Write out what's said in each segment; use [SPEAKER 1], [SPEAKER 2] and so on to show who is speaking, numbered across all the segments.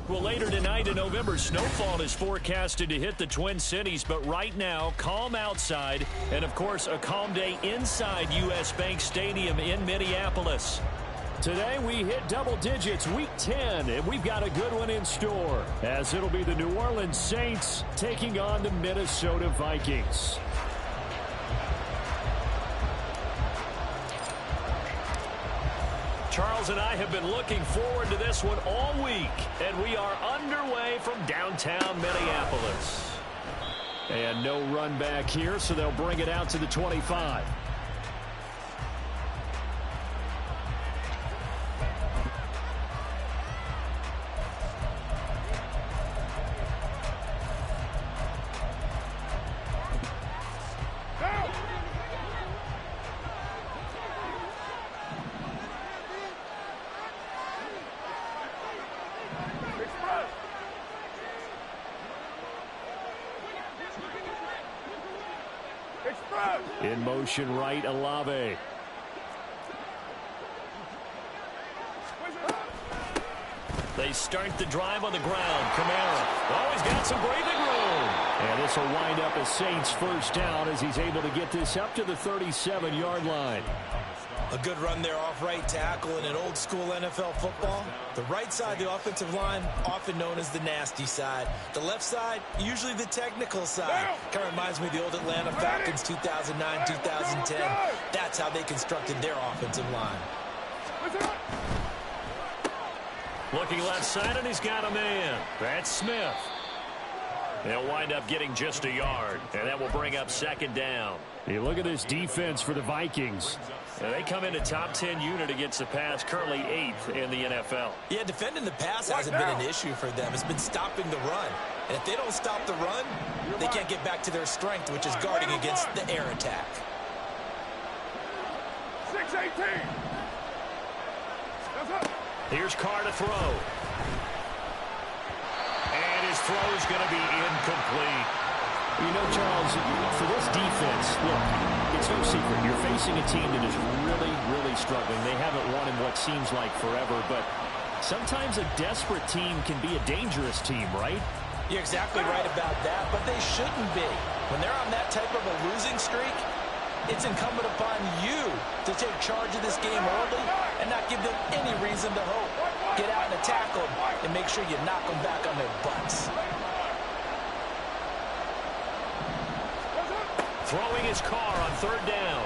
[SPEAKER 1] Well, later tonight in November, snowfall is forecasted to hit the Twin Cities, but right now, calm outside, and of course, a calm day inside U.S. Bank Stadium in Minneapolis. Today, we hit double digits, week 10, and we've got a good one in store, as it'll be the New Orleans Saints taking on the Minnesota Vikings. Charles and I have been looking forward to this one all week, and we are underway from downtown Minneapolis. And no run back here, so they'll bring it out to the 25. In motion right, Olave. They start the drive on the ground. Kamara. Oh, he's got some breathing room. And this will wind up a Saints first down as he's able to get this up to the 37-yard line.
[SPEAKER 2] A good run there off right tackle in an old-school NFL football. The right side, the offensive line, often known as the nasty side. The left side, usually the technical side. Kind of reminds me of the old Atlanta Falcons 2009, 2010. That's how they constructed their offensive line.
[SPEAKER 1] Looking left side, and he's got a man. That's Smith. They'll wind up getting just a yard, and that will bring up second down. You look at this defense for the Vikings. And they come into top 10 unit against the pass, currently 8th in the NFL.
[SPEAKER 2] Yeah, defending the pass hasn't been an issue for them. It's been stopping the run. And if they don't stop the run, they can't get back to their strength, which is guarding against the air attack.
[SPEAKER 3] 6-18.
[SPEAKER 1] Here's Carr to throw. And his throw is going to be incomplete. You know, Charles, for this defense, look, it's no secret. You're facing a team that is really, really struggling. They haven't won in what seems like forever, but sometimes a desperate team can be a dangerous team, right?
[SPEAKER 2] You're exactly right about that, but they shouldn't be. When they're on that type of a losing streak, it's incumbent upon you to take charge of this game early and not give them any reason to hope. Get out and attack them and make sure you knock them back on their butts.
[SPEAKER 1] Throwing his Carr on third down.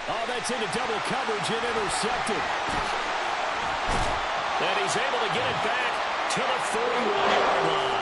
[SPEAKER 1] Oh, that's into double coverage and intercepted. And he's able to get it back to the 31-yard line.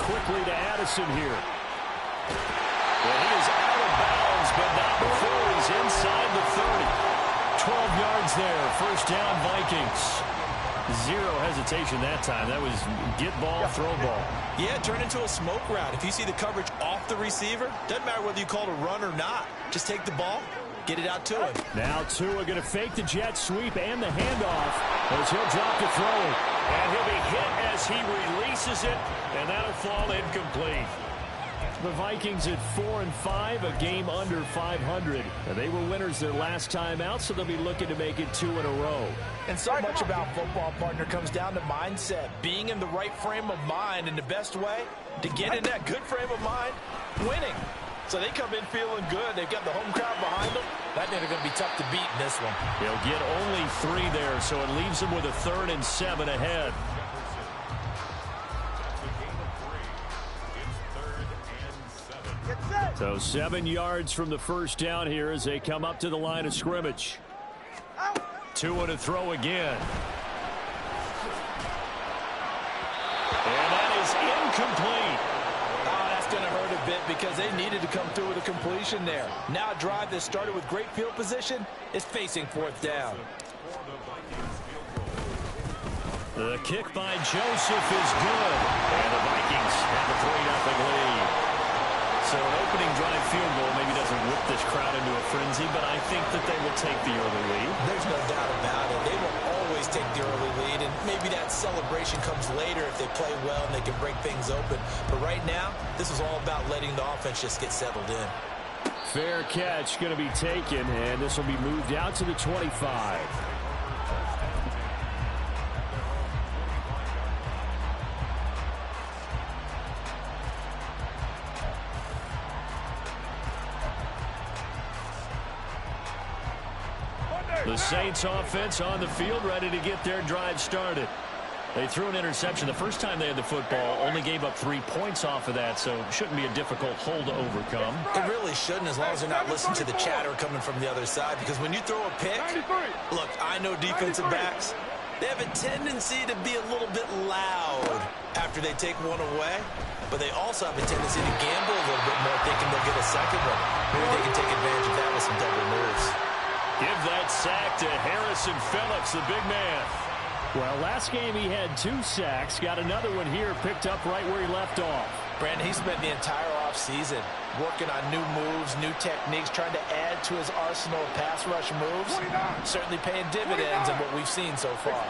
[SPEAKER 1] Quickly to Addison here. Well, he is out of bounds, but not before he's inside the 30. 12 yards there. First down, Vikings. Zero hesitation that time. That was get ball, throw ball.
[SPEAKER 2] Yeah, turn into a smoke route. If you see the coverage off the receiver, doesn't matter whether you call it a run or not. Just take the ball, get it out to him.
[SPEAKER 1] Now Tua going to fake the jet sweep and the handoff as he'll drop the throw. And he'll be hit as he releases it, and that'll fall incomplete. The Vikings at 4-5, a game under 500. And they were winners their last time out, so they'll be looking to make it 2 in a row.
[SPEAKER 2] And so much about football, partner, comes down to mindset. Being in the right frame of mind, and the best way to get in that good frame of mind, winning. So they come in feeling good. They've got the home crowd behind them. I think they're going to be tough to beat in this one.
[SPEAKER 1] They'll get only 3 there, so it leaves them with a 3rd and 7 ahead. So 7 yards from the first down here as they come up to the line of scrimmage. Tua to throw again. And that is incomplete.
[SPEAKER 2] Oh, that's going to hurt a bit because they needed to come through with a completion there. Now a drive that started with great field position is facing 4th down.
[SPEAKER 1] The kick by Joseph is good. And the Vikings have a 3-0 lead. So an opening drive field goal maybe doesn't whip this crowd into a frenzy, but I think that they will take the early lead.
[SPEAKER 2] There's no doubt about it. They will always take the early lead, and maybe that celebration comes later if they play well and they can break things open. But right now, this is all about letting the offense just get settled in.
[SPEAKER 1] Fair catch going to be taken, and this will be moved out to the 25. The Saints offense on the field, ready to get their drive started. They threw an interception the first time they had the football, only gave up 3 points off of that, so it shouldn't be a difficult hole to overcome.
[SPEAKER 2] It really shouldn't, as long as they're not listening to the chatter coming from the other side, because when you throw a pick, look, I know defensive backs, they have a tendency to be a little bit loud after they take one away, but they also have a tendency to gamble a little bit more, thinking they'll get a second one. Maybe they can take advantage of that with some double moves.
[SPEAKER 1] Give that sack to Harrison Phillips, the big man. Well, last game he had 2 sacks. Got another one here, picked up right where he left off.
[SPEAKER 2] Brandon, he spent the entire offseason working on new moves, new techniques, trying to add to his arsenal of pass rush moves. Certainly paying dividends in what we've seen so far.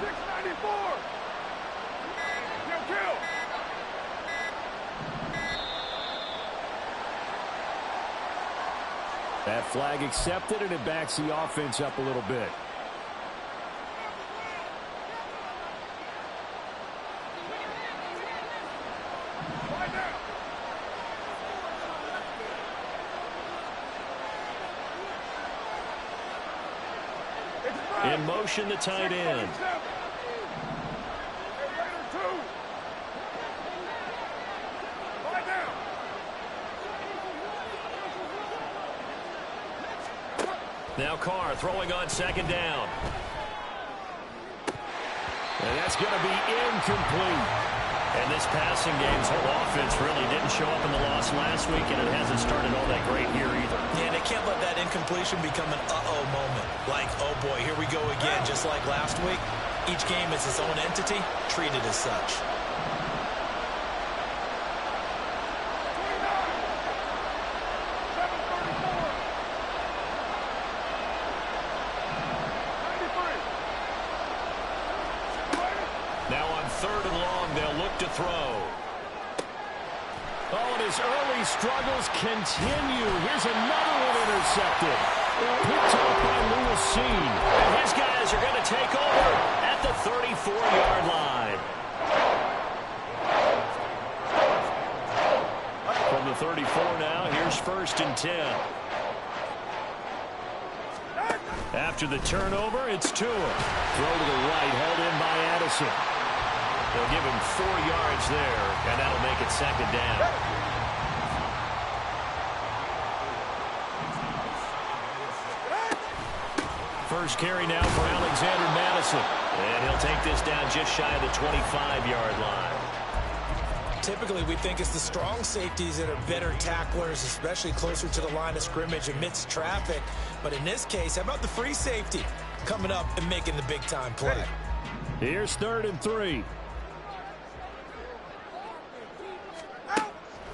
[SPEAKER 3] 694. Kill.
[SPEAKER 1] That flag accepted, and it backs the offense up a little bit. In motion, the tight end. Now Carr throwing on second down. And that's going to be incomplete. And this passing game's whole offense really didn't show up in the loss last week, and it hasn't started all that great here either.
[SPEAKER 2] Yeah, they can't let that incompletion become an uh-oh moment. Like, oh boy, here we go again, just like last week. Each game is its own entity, treated as such.
[SPEAKER 1] Now on 3rd and long, they'll look to throw. Oh, and his early struggles continue. Here's another one intercepted. Picked up by Lewis Seen. And his guys are going to take over at the 34-yard line. From the 34 now, here's 1st and 10. After the turnover, it's Tua. Throw to the right, held in by Addison. They'll give him 4 yards there, and that'll make it 2nd down. First carry now for Alexander Madison. And he'll take this down just shy of the 25-yard line.
[SPEAKER 2] Typically, we think it's the strong safeties that are better tacklers, especially closer to the line of scrimmage amidst traffic. But in this case, how about the free safety coming up and making the big-time play?
[SPEAKER 1] Here's 3rd and 3.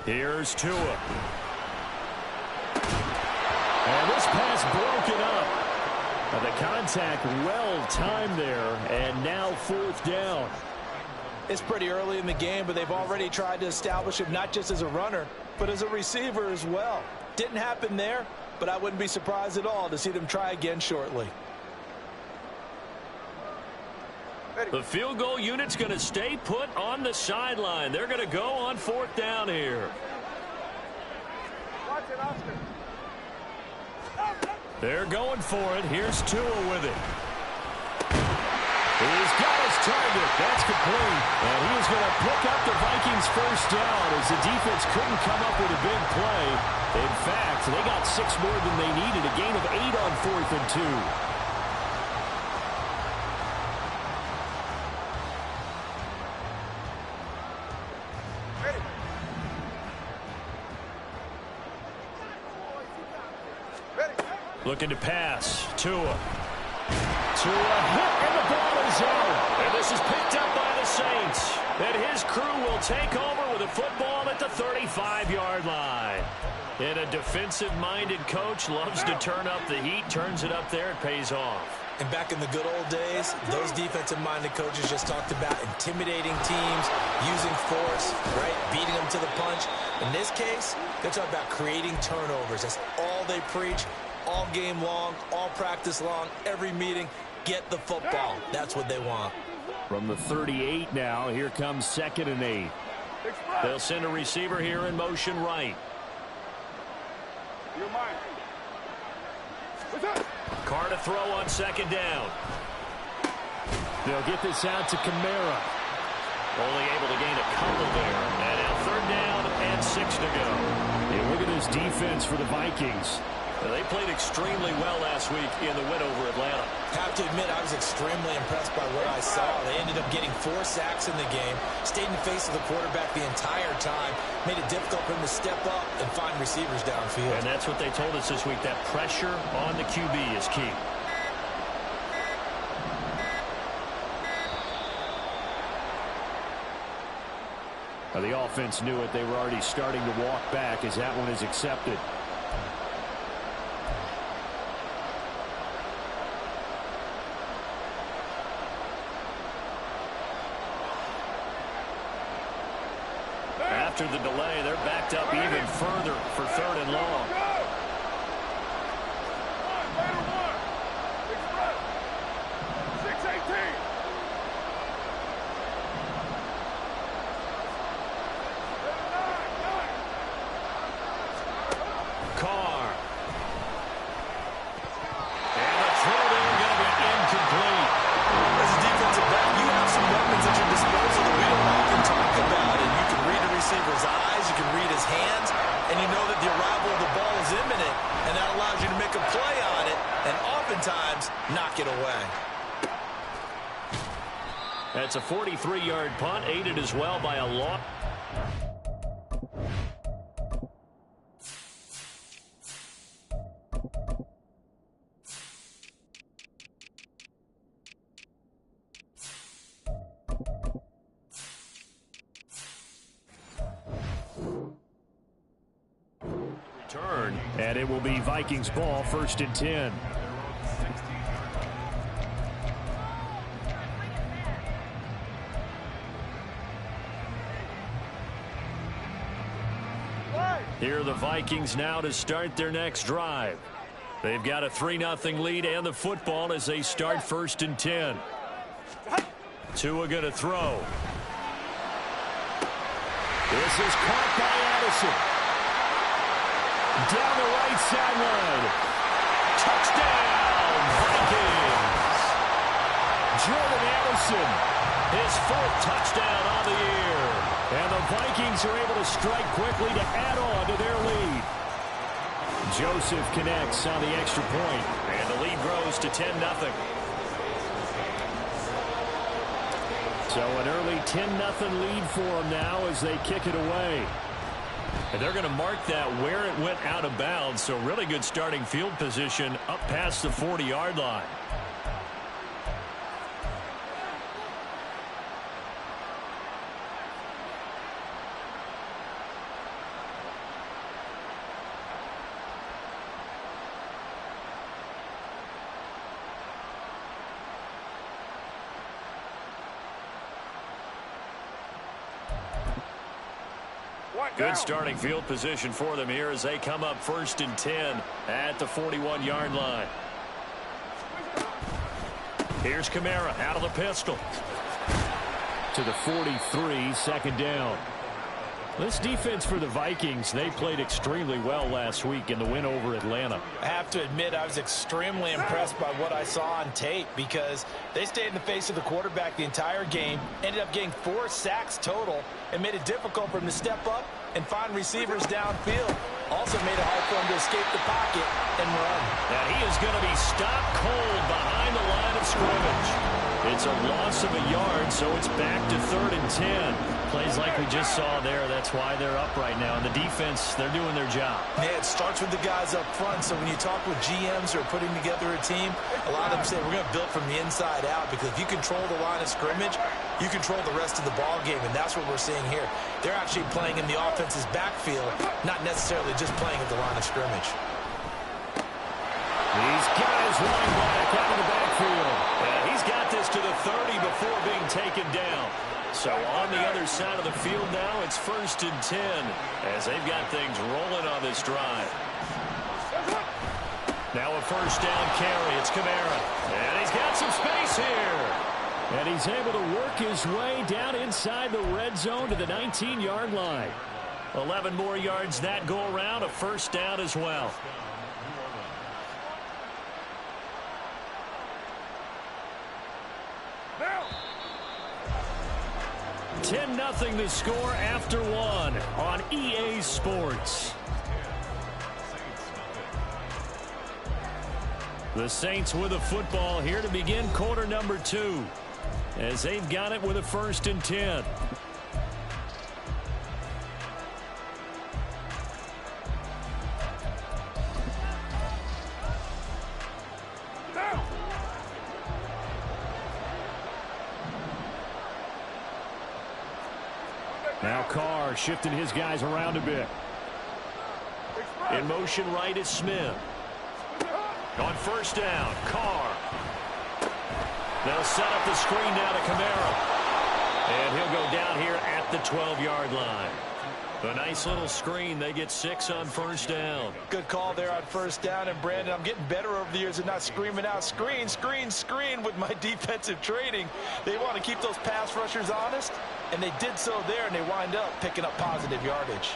[SPEAKER 1] Here's Tua. And this pass broken up. The contact well-timed there, and now 4th down.
[SPEAKER 2] It's pretty early in the game, but they've already tried to establish him not just as a runner, but as a receiver as well. Didn't happen there, but I wouldn't be surprised at all to see them try again shortly.
[SPEAKER 1] The field goal unit's going to stay put on the sideline. They're going to go on 4th down here.
[SPEAKER 3] Watch it, Oscar.
[SPEAKER 1] They're going for it. Here's Tua with it. He's got his target. That's complete. And he is going to pick up the Vikings' 1st down as the defense couldn't come up with a big play. In fact, they got 6 more than they needed. A gain of 8 on 4th and 2. Looking to pass. Tua hit, and the ball is out. And this is picked up by the Saints. And his crew will take over with a football at the 35-yard line. And a defensive-minded coach loves to turn up the heat, turns it up there, it pays off.
[SPEAKER 2] And back in the good old days, those defensive-minded coaches just talked about intimidating teams, using force, right, beating them to the punch. In this case, they're talking about creating turnovers. That's all they preach, all game long, all practice long, every meeting. Get the football. That's what they want.
[SPEAKER 1] From the 38 now, here comes 2nd and 8. They'll send a receiver here in motion right. Carr to throw on 2nd down. They'll get this out to Kamara. Only able to gain a couple there. And now 3rd down and 6 to go. And look at this defense for the Vikings. They played extremely well last week in the win over Atlanta.
[SPEAKER 2] Have to admit, I was extremely impressed by what I saw. They ended up getting 4 sacks in the game, stayed in the face of the quarterback the entire time, made it difficult for him to step up and find receivers downfield.
[SPEAKER 1] And that's what they told us this week, that pressure on the QB is key. Well, the offense knew it. They were already starting to walk back as that one is accepted. After the delay, they're backed up even further for 3rd and long. Carr. And the throw there going to be incomplete.
[SPEAKER 2] As a defensive back, you have some weapons at your disposal that we don't often talk about, and you can read a receiver's eyes, you can read his hands, and you know that the arrival of the ball is imminent, and that allows you to make a play on it, and oftentimes knock it away.
[SPEAKER 1] That's a 43-yard punt, aided as well by a long. Return, and it will be Vikings ball, 1st and 10. Here are the Vikings now to start their next drive. They've got a 3-0 lead and the football as they start 1st and 10. Tua going to throw. This is caught by Addison. Down the right sideline. Touchdown, Vikings. Jordan Addison, his 4th touchdown on the year. And the Vikings are able to strike quickly to add on to their lead. Joseph connects on the extra point, and the lead grows to 10-0. So an early 10-0 lead for them now as they kick it away. And they're going to mark that where it went out of bounds, so really good starting field position up past the 40-yard line. Good starting field position for them here as they come up 1st and 10 at the 41-yard line. Here's Kamara out of the pistol. To the 43, 2nd down. This defense for the Vikings, they played extremely well last week in the win over Atlanta.
[SPEAKER 2] I have to admit, I was extremely impressed by what I saw on tape because they stayed in the face of the quarterback the entire game, ended up getting 4 sacks total, and made it difficult for him to step up and find receivers downfield. Also made it hard for him to escape the pocket and run.
[SPEAKER 1] And he is going to be stopped cold behind the line of scrimmage. It's a loss of a yard, so it's back to 3rd and 10. Plays like we just saw there. That's why they're up right now. And the defense, they're doing their job.
[SPEAKER 2] Yeah, it starts with the guys up front. So when you talk with GMs who are putting together a team, a lot of them say we're going to build from the inside out, because if you control the line of scrimmage, you control the rest of the ball game, and that's what we're seeing here. They're actually playing in the offense's backfield, not necessarily just playing at the line of scrimmage.
[SPEAKER 1] These guys running back out of the backfield. And he's got this to the 30 before being taken down. So on the other side of the field now, it's 1st and 10 as they've got things rolling on this drive. Now a first down carry. It's Kamara. And he's got some space here. And he's able to work his way down inside the red zone to the 19-yard line. 11 more yards that go around. A first down as well. 10-0 the score after one on EA Sports. The Saints with the football here to begin quarter number 2 as they've got it with a 1st and 10. Now Carr shifting his guys around a bit. In motion right is Smith. On first down, Carr. They'll set up the screen now to Kamara. And he'll go down here at the 12-yard line. A nice little screen. They get 6 on first down.
[SPEAKER 2] Good call there on first down. And, Brandon, I'm getting better over the years at not screaming out screen, screen, screen with my defensive training. They want to keep those pass rushers honest, and they did so there, and they wind up picking up positive yardage.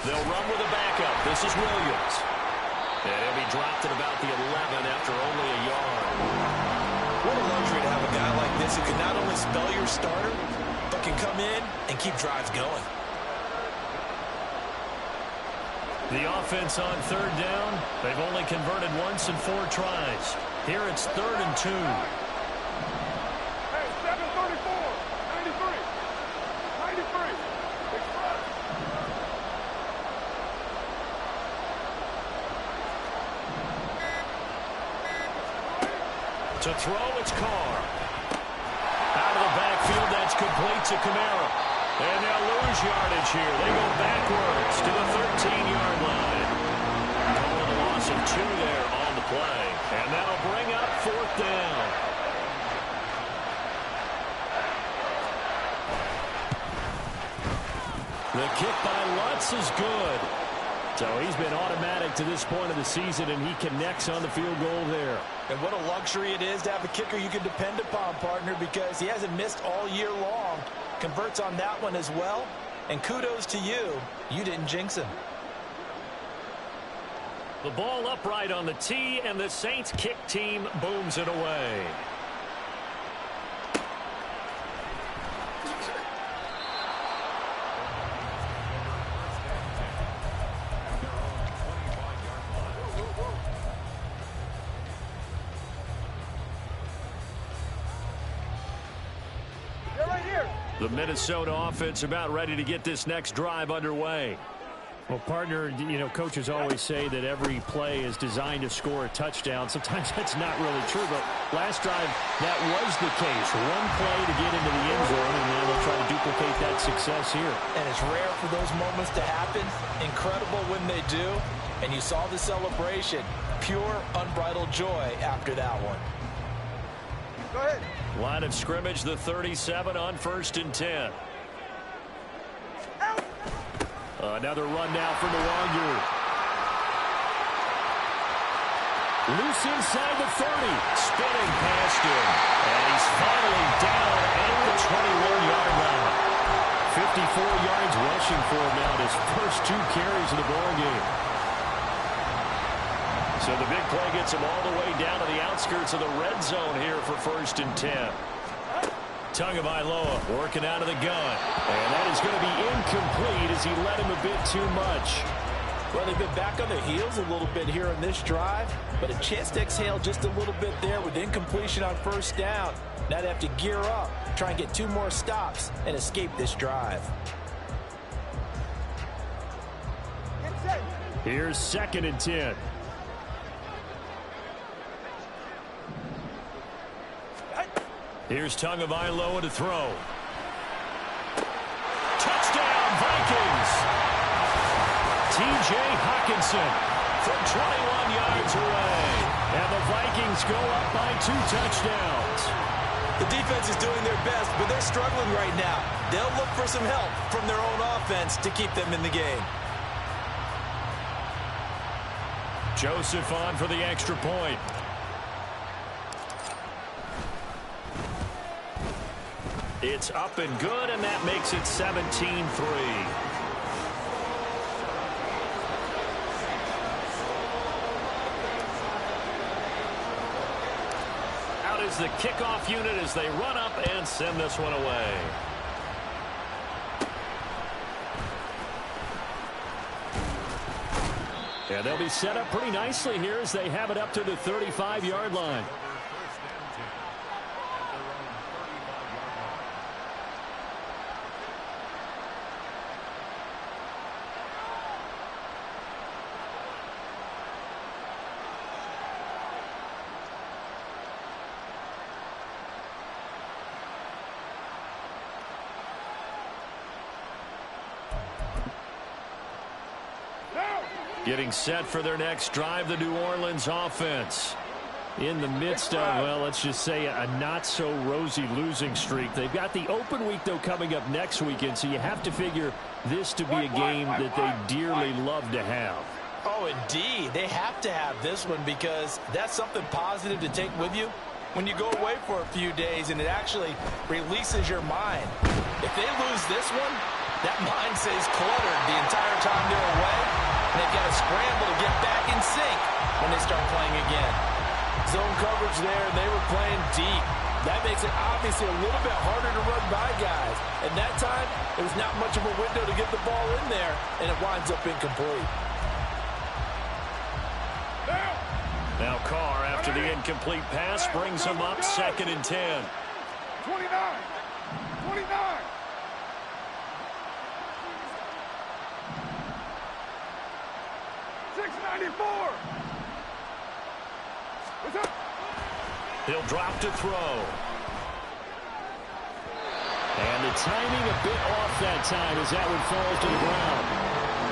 [SPEAKER 1] They'll run with a backup. This is Williams. And he'll be dropped at about the 11 after only a yard.
[SPEAKER 2] What a luxury to have a guy like this who can not only spell your starter, but can come in and keep drives going.
[SPEAKER 1] The offense on third down, they've only converted once in 4 tries. Here it's 3rd and 2.
[SPEAKER 3] Hey, 734, 93, 93.
[SPEAKER 1] To throw, it's Carr. Out of the backfield, that's complete to Kamara. And they'll lose yardage here. They go backwards to the 13-yard line. Calling a loss of 2 there on the play. And that'll bring up 4th down. The kick by Lutz is good. So he's been automatic to this point of the season, and he connects on the field goal there.
[SPEAKER 2] And what a luxury it is to have a kicker you can depend upon, partner, because he hasn't missed all year long. Converts on that one as well. And kudos to you. You didn't jinx him.
[SPEAKER 1] The ball upright on the tee, and the Saints kick team booms it away. The Minnesota offense about ready to get this next drive underway. Well, partner, you know, coaches always say that every play is designed to score a touchdown. Sometimes that's not really true, but last drive, that was the case. One play to get into the end zone, and now they'll try to duplicate that success here.
[SPEAKER 2] And it's rare for those moments to happen. Incredible when they do. And you saw the celebration. Pure, unbridled joy after that one.
[SPEAKER 3] Go ahead.
[SPEAKER 1] Line of scrimmage, the 37 on 1st and 10. Another run now for Nwangu. Loose inside the 30. Spinning past him. And he's finally down at the 21-yard line. 54 yards rushing for him now. His first 2 carries of the ball game. So the big play gets him all the way down to the outskirts of the red zone here for 1st and 10. Tagovailoa working out of the gun. And that is going to be incomplete as he led him a bit too much.
[SPEAKER 2] Well, they've been back on their heels a little bit here on this drive, but a chance to exhale just a little bit there with incompletion on first down. Now they have to gear up, try and get 2 more stops, and escape this drive.
[SPEAKER 1] Here's 2nd and 10. Here's Tagovailoa to throw. Touchdown, Vikings! T.J. Hawkinson from 21 yards away. And the Vikings go up by 2 touchdowns.
[SPEAKER 2] The defense is doing their best, but they're struggling right now. They'll look for some help from their own offense to keep them in the game.
[SPEAKER 1] Joseph on for the extra point. It's up and good, and that makes it 17-3. Out is the kickoff unit as they run up and send this one away. Yeah, they'll be set up pretty nicely here as they have it up to the 35-yard line. Getting set for their next drive, the New Orleans offense. In the midst of, well, let's just say a not-so-rosy losing streak. They've got the open week, though, coming up next weekend, so you have to figure this to be a game that they dearly love to have.
[SPEAKER 2] Oh, indeed. They have to have this one because that's something positive to take with you when you go away for a few days, and it actually releases your mind. If they lose this one, that mind stays cluttered the entire time they're away. And they've got to scramble to get back in sync when they start playing again. Zone coverage there, and they were playing deep. That makes it obviously a little bit harder to run by guys. And that time, it was not much of a window to get the ball in there, and it winds up incomplete.
[SPEAKER 1] Now Carr, after the incomplete pass, brings him up 2nd and 10.
[SPEAKER 3] 29. 29.
[SPEAKER 1] He'll drop to throw. And the timing a bit off that time as that one falls to the ground.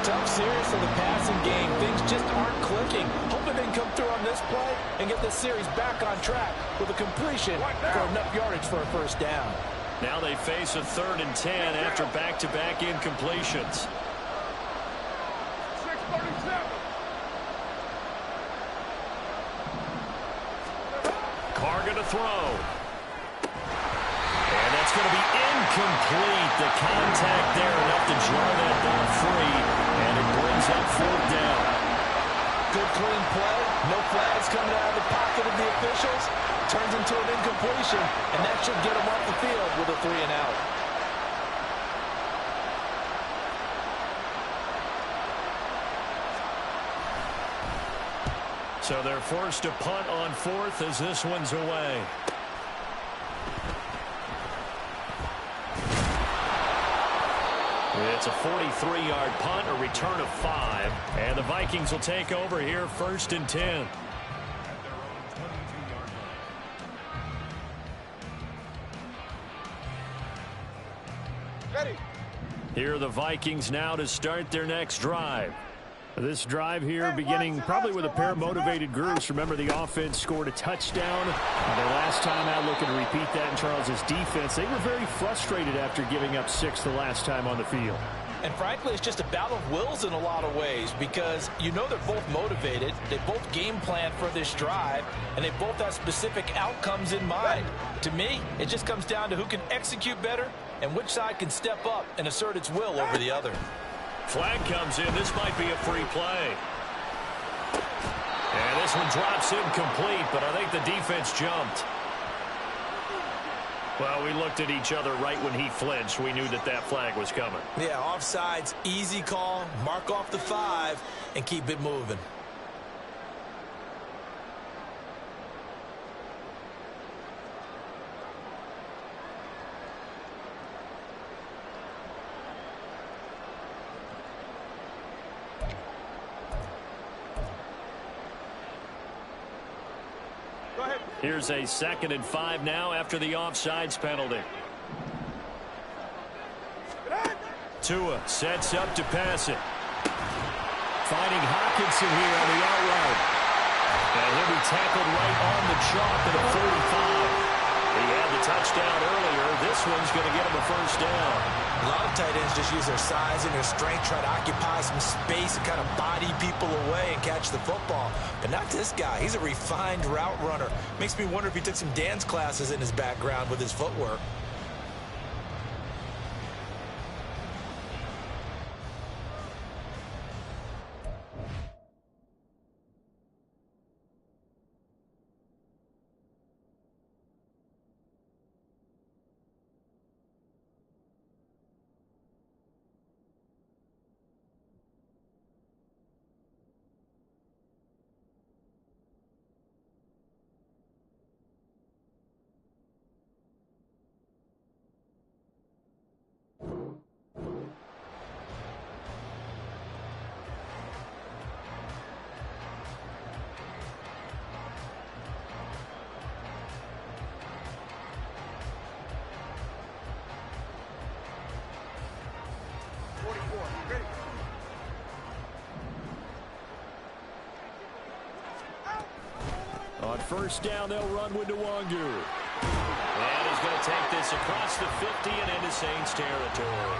[SPEAKER 2] Tough series for the passing game. Things just aren't clicking. Hoping they can come through on this play and get this series back on track with a completion for enough yardage for a first down.
[SPEAKER 1] Now they face a 3rd and 10 after back-to-back incompletions.
[SPEAKER 3] 6:37.
[SPEAKER 1] Carr going to throw. And that's going to be incomplete. The contact there enough to jar that ball free. And it brings up 4th down.
[SPEAKER 2] Good clean play. No flags coming out of the pocket of the officials. Turns into an incompletion. And that should get them off the field with a 3 and out.
[SPEAKER 1] So they're forced to punt on 4th as this one's away. It's a 43-yard punt, a return of 5. And the Vikings will take over here 1st and 10.
[SPEAKER 3] Ready.
[SPEAKER 1] Here are the Vikings now to start their next drive. This drive here beginning probably with a pair of motivated groups. Remember, the offense scored a touchdown. Their last time out, looking to repeat that in Charles's defense. They were very frustrated after giving up 6 the last time on the field.
[SPEAKER 2] And frankly, it's just a battle of wills in a lot of ways because you know they're both motivated. They both game plan for this drive, and they both have specific outcomes in mind. To me, it just comes down to who can execute better and which side can step up and assert its will over the other.
[SPEAKER 1] Flag comes in. This might be a free play. And this one drops incomplete, but I think the defense jumped. Well, we looked at each other right when he flinched. We knew that that flag was coming.
[SPEAKER 2] Yeah, offsides, easy call, mark off the 5, and keep it moving.
[SPEAKER 1] Here's a 2nd and 5 now after the offsides penalty. Tua sets up to pass it. Finding Hockenson here on the outright. And he'll be tackled right on the chalk at a 45. He had the touchdown earlier. This one's going to get him a first down.
[SPEAKER 2] A lot of tight ends just use their size and their strength, try to occupy some space and kind of body people away and catch the football. But not this guy. He's a refined route runner. Makes me wonder if he took some dance classes in his background with his footwork.
[SPEAKER 1] On first down, they'll run with Nwangu. And he's going to take this across the 50 and into Saints territory.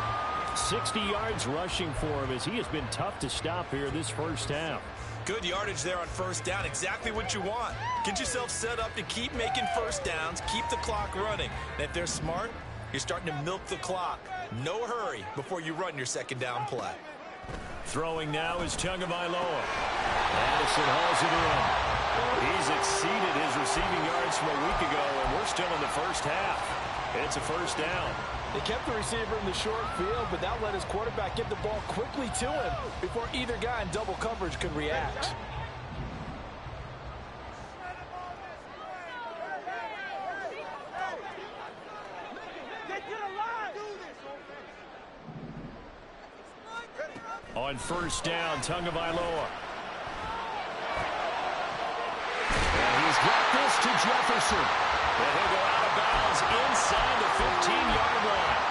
[SPEAKER 1] 60 yards rushing for him as he has been tough to stop here this first half.
[SPEAKER 2] Good yardage there on first down. Exactly what you want. Get yourself set up to keep making first downs, keep the clock running. And if they're smart, you're starting to milk the clock. No hurry before you run your second down play.
[SPEAKER 1] Throwing now is Tagovailoa. Addison hauls it in. He's exceeded his receiving yards from a week ago, and we're still in the first half. It's a first down.
[SPEAKER 4] They kept the receiver in the short field, but that let his quarterback get the ball quickly to him before either guy in double coverage could react.
[SPEAKER 1] On first down, Tagovailoa. He's got this to Jefferson. And he'll go out of bounds inside the 15-yard line.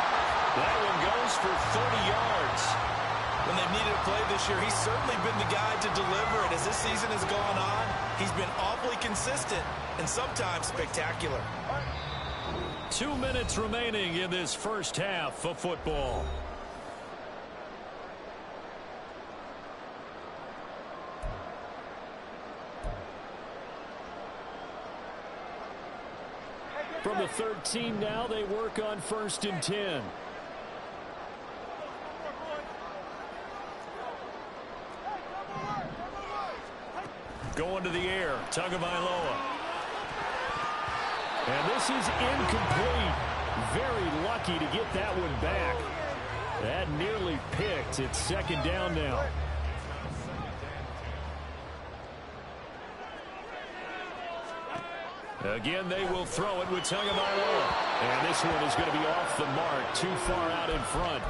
[SPEAKER 1] That one goes for 30 yards.
[SPEAKER 2] When they've needed a play this year, he's certainly been the guy to deliver it. As this season has gone on, he's been awfully consistent and sometimes spectacular.
[SPEAKER 1] 2 minutes remaining in this first half of football. From the 13 now, they work on 1st and 10. Going to the air, Tagovailoa. And this is incomplete. Very lucky to get that one back. That nearly picked. It's 2nd down now. Again, they will throw it with Tagovailoa. And this one is going to be off the mark, too far out in front.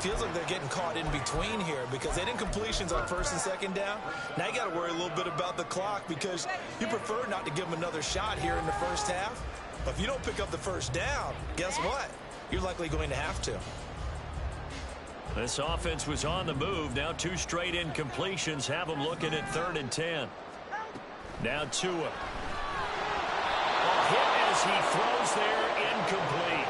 [SPEAKER 2] Feels like they're getting caught in between here because they didn't completions on 1st and 2nd down. Now you got to worry a little bit about the clock because you prefer not to give them another shot here in the first half. But if you don't pick up the first down, guess what? You're likely going to have to.
[SPEAKER 1] This offense was on the move. Now 2 straight incompletions have them looking at 3rd and 10. Now Tua. Hit as he throws there, incomplete.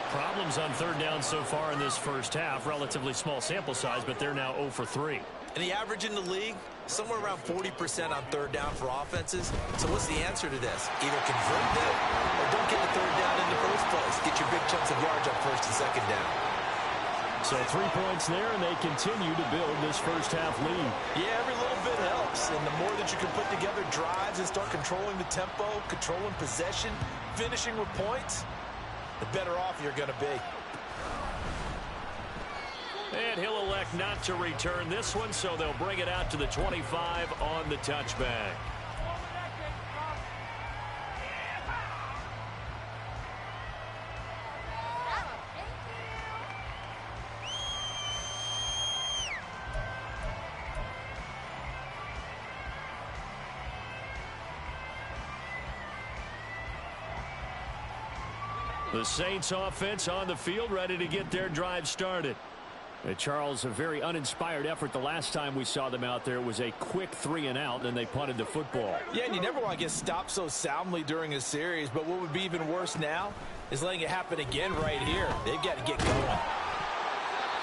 [SPEAKER 1] Problems on 3rd down so far in this first half. Relatively small sample size, but they're now 0 for 3.
[SPEAKER 2] And the average in the league, somewhere around 40% on 3rd down for offenses. So what's the answer to this? Either convert them or don't get the 3rd down in the first place. Get your big chunks of yards on 1st and 2nd down.
[SPEAKER 1] So 3 points there, and they continue to build this first half lead.
[SPEAKER 2] Yeah, every little bit helps. And the more that you can put together drives and start controlling the tempo, controlling possession, finishing with points, the better off you're going to be.
[SPEAKER 1] And he'll elect not to return this one, so they'll bring it out to the 25 on the touchback. The Saints offense on the field, ready to get their drive started. Charles, a very uninspired effort the last time we saw them out there. It was a quick 3-and-out, and they punted the football.
[SPEAKER 2] Yeah, and you never want to get stopped so soundly during a series, but what would be even worse now is letting it happen again right here. They've got to get going.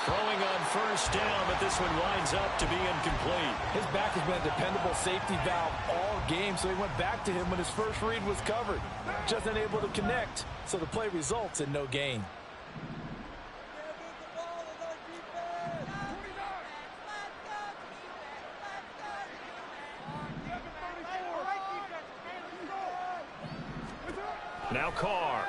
[SPEAKER 1] Throwing on first down, but this one winds up to be incomplete.
[SPEAKER 4] His back has been a dependable safety valve all game, so he went back to him when his first read was covered. Just unable to connect, so the play results in no gain.
[SPEAKER 1] Now Carr.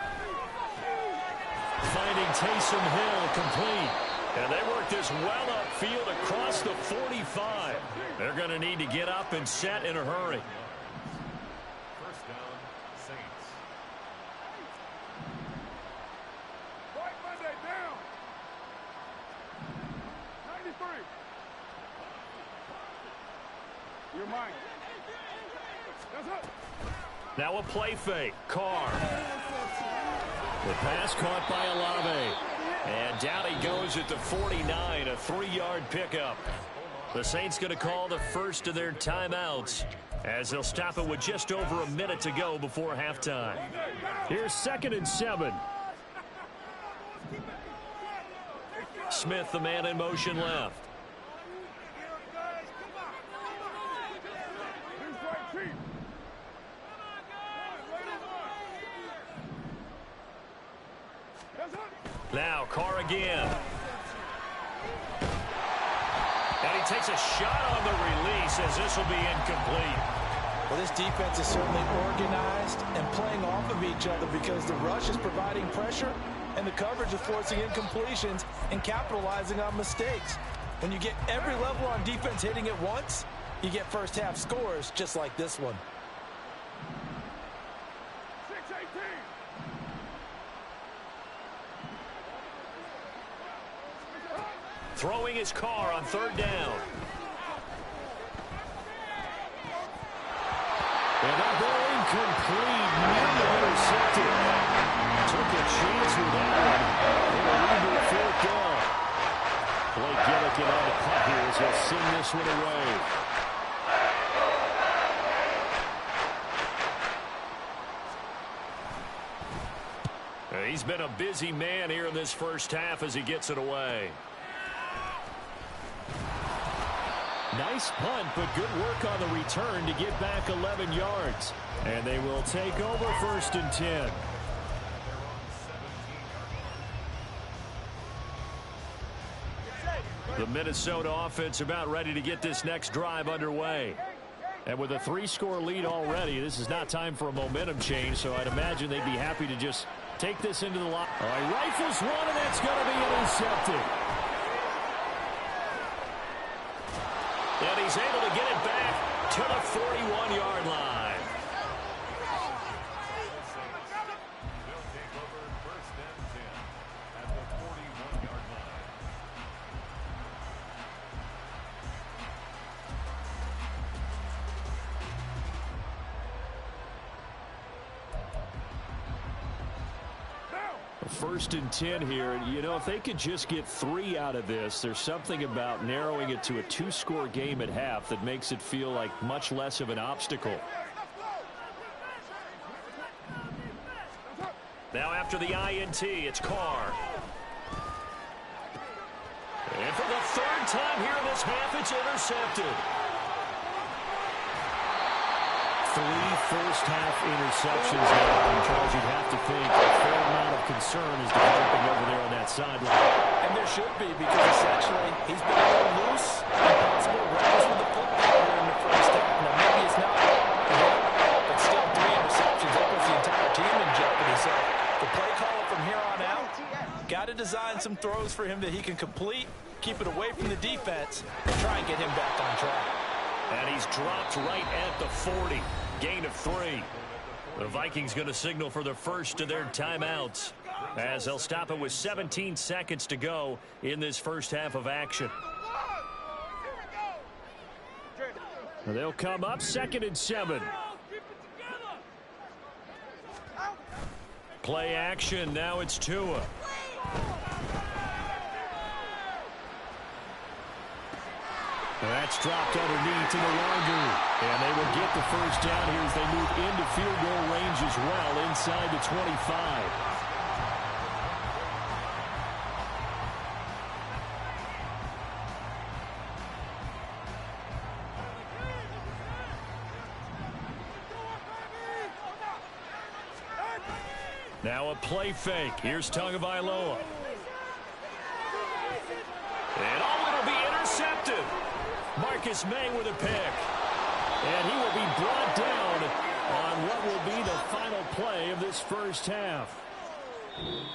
[SPEAKER 1] Finding Taysom Hill complete. And they work this well upfield across the 45. They're going to need to get up and set in a hurry.
[SPEAKER 3] First down, Saints. Right Monday down. 93. You're mine. That's up.
[SPEAKER 1] Now a play fake. Carr. The pass caught by Olave. And down he goes at the 49, a 3-yard pickup. The Saints going to call the first of their timeouts as they'll stop it with just over a minute to go before halftime. Here's 2nd and 7. Smith, the man in motion left. Now Carr again. And he takes a shot on the release as this will be incomplete.
[SPEAKER 2] Well, this defense is certainly organized and playing off of each other because the rush is providing pressure and the coverage is forcing incompletions and capitalizing on mistakes. When you get every level on defense hitting at once, you get first half scores just like this one.
[SPEAKER 1] Throwing his Carr on 3rd down. And that ball incomplete, nearly intercepted. Took a chance with that one. And a lead 4th down. Blake Gillikin on the punt here as he'll send this one away. He's been a busy man here in this first half as he gets it away. Nice punt, but good work on the return to get back 11 yards. And they will take over 1st and 10. The Minnesota offense about ready to get this next drive underway. And with a 3-score lead already, this is not time for a momentum change, so I'd imagine they'd be happy to just take this into the line. All right, rifles one, and that's going to be intercepted. And he's able to get it back to the 41-yard line.
[SPEAKER 3] They'll take over 1st and 10 at the 41-yard line.
[SPEAKER 1] First and 10 here. You know, if they could just get 3 out of this, there's something about narrowing it to a 2-score game at half that makes it feel like much less of an obstacle. Now after the INT, it's Carr. And for the 3rd time here in this half, it's intercepted. 3 first-half interceptions now. And Charles, you'd have to think a fair amount of concern is developing over there on that sideline.
[SPEAKER 2] And there should be, because essentially he's been a little loose and possible reckless with the football here in the first half. Now maybe it's not but still 3 interceptions. That puts the entire team in jeopardy. So the play caller from here on
[SPEAKER 4] find some throws for him that he can complete, keep it away from the defense, and try and get him back on track.
[SPEAKER 1] And he's dropped right at the 40. Gain of 3. The Vikings going to signal for the first of their timeouts, as they'll stop it with 17 seconds to go in this first half of action. They'll come up 2nd and 7. Play action. Now it's Tua. That's dropped underneath to the longer. And they will get the first down here as they move into field goal range as well inside the 25. Now a play fake. Here's Tagovailoa. And it'll be intercepted. Marcus May with a pick. And he will be brought down on what will be the final play of this first half.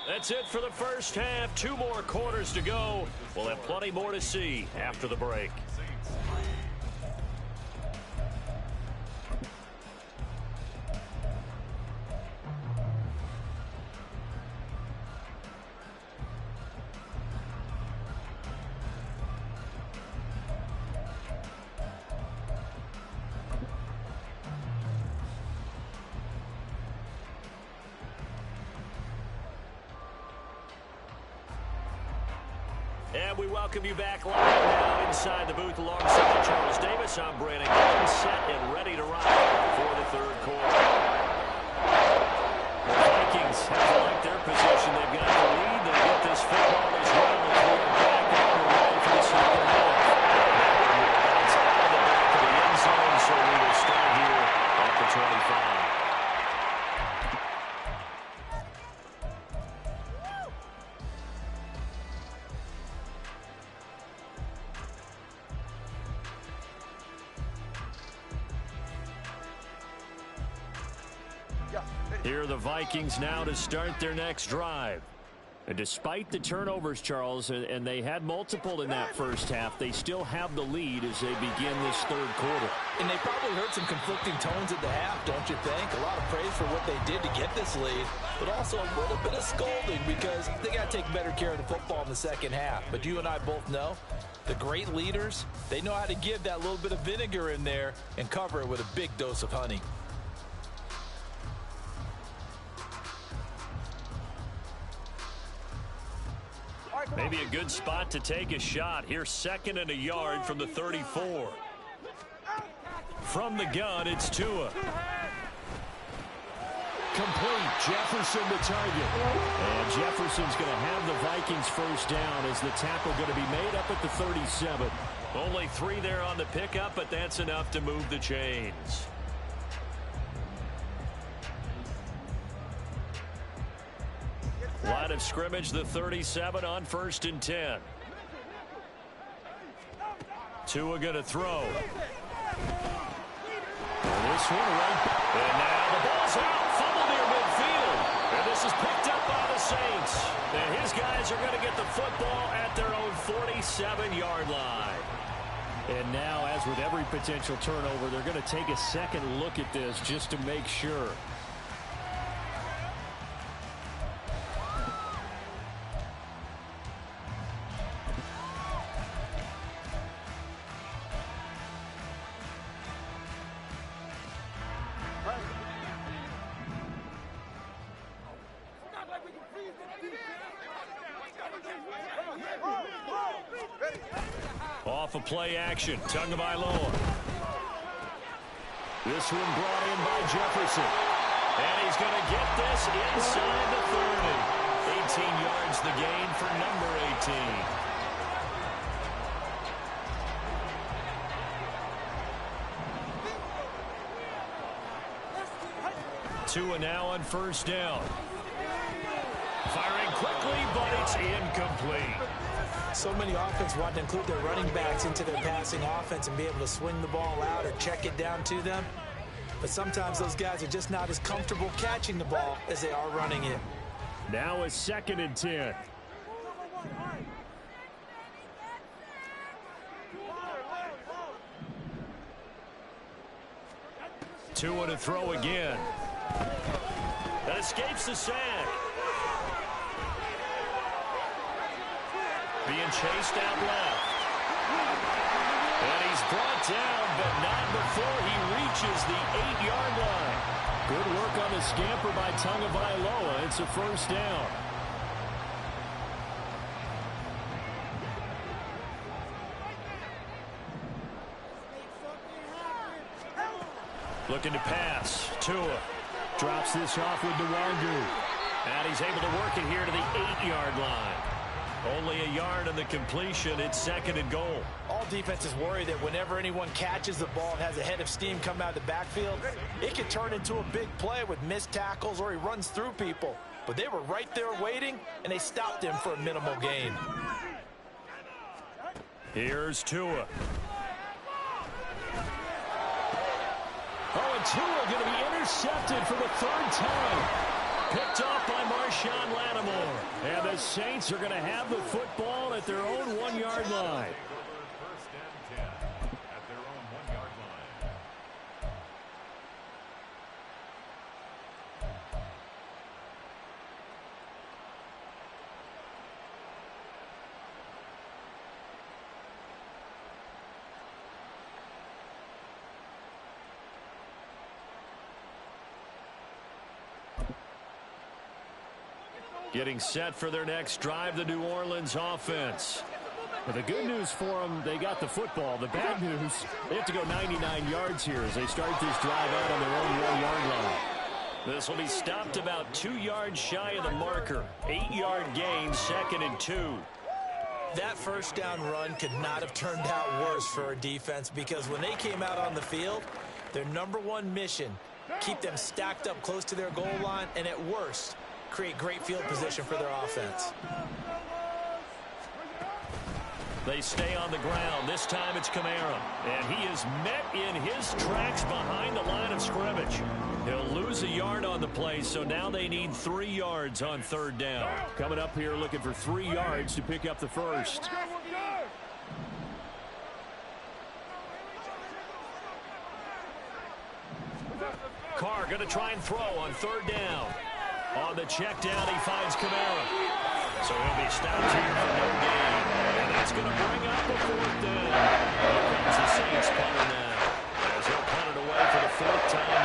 [SPEAKER 1] That's it for the first half. 2 more quarters to go. We'll have plenty more to see after the break. And we welcome you back live now inside the booth alongside Charles Davis. I'm Brandon Gordon, set and ready to ride for the third quarter. The Vikings have to like their position. They've got the lead. They get this football as well. As we are back on the way for the second half. It's out of the back of the end zone, so we will start here at the 25. Here are the Vikings now to start their next drive. And despite the turnovers, Charles, and they had multiple in that first half, they still have the lead as they begin this third quarter.
[SPEAKER 4] And they probably heard some conflicting tones at the half, don't you think? A lot of praise for what they did to get this lead, but also a little bit of scolding because they got to take better care of the football in the second half. But you and I both know the great leaders, they know how to give that little bit of vinegar in there and cover it with a big dose of honey.
[SPEAKER 1] Maybe a good spot to take a shot. Here's 2nd and a yard from the 34. From the gun, it's Tua. Complete. Jefferson the target. And Jefferson's going to have the Vikings first down as the tackle going to be made up at the 37. Only 3 there on the pickup, but that's enough to move the chains. Line of scrimmage, the 37 on 1st and 10. Tua going to throw. And this one right back. And now the ball's out. Fumble near midfield. And this is picked up by the Saints. And his guys are going to get the football at their own 47-yard line. And now, as with every potential turnover, they're going to take a second look at this just to make sure. Off a play action, Tagovailoa. This one brought in by Jefferson. And he's going to get this inside the 30. 18 yards the gain for number 18. Tua now on first down. Firing quickly, but it's incomplete.
[SPEAKER 2] So many offenses want to include their running backs into their passing offense and be able to swing the ball out or check it down to them. But sometimes those guys are just not as comfortable catching the ball as they are running it.
[SPEAKER 1] Now a 2nd and 10. Tua to throw again. That escapes the sack. Being chased out left. And he's brought down, but not before he reaches the 8-yard line. Good work on the scamper by Tagovailoa. It's a first down. Looking to pass. Tua drops this off with Nwangu. And he's able to work it here to the 8-yard line. Only a yard on the completion. It's 2nd and goal.
[SPEAKER 2] All defenses worry that whenever anyone catches the ball and has a head of steam come out of the backfield, it can turn into a big play with missed tackles or he runs through people. But they were right there waiting, and they stopped him for a minimal gain.
[SPEAKER 1] Here's Tua. Oh, and Tua going to be intercepted for the 3rd time. Picked off by Marshawn Lattimore. And the Saints are going to have the football at their own 1-yard line.
[SPEAKER 3] First and 10 at their own 1-yard line.
[SPEAKER 1] Getting set for their next drive, the New Orleans offense.
[SPEAKER 5] Well, the good news for them, they got the football. The bad news, they have to go 99 yards here as they start this drive out on their own 1-yard line.
[SPEAKER 1] This will be stopped about 2 yards shy of the marker. 8-yard gain, 2nd and 2.
[SPEAKER 2] That first down run could not have turned out worse for our defense because when they came out on the field, their #1 mission, keep them stacked up close to their goal line, and at worst, create great field position for their offense.
[SPEAKER 1] They stay on the ground. This time it's Kamara. And he is met in his tracks behind the line of scrimmage. He'll lose a yard on the play, so now they need 3 yards on 3rd down.
[SPEAKER 5] Coming up here looking for 3 yards to pick up the first.
[SPEAKER 1] Carr going to try and throw on 3rd down. On the check down, he finds Kamara. So he'll be stopped here for no gain. And that's going to bring up the 4th down. Here comes the Saints punter now. As he'll punt it away for the 4th time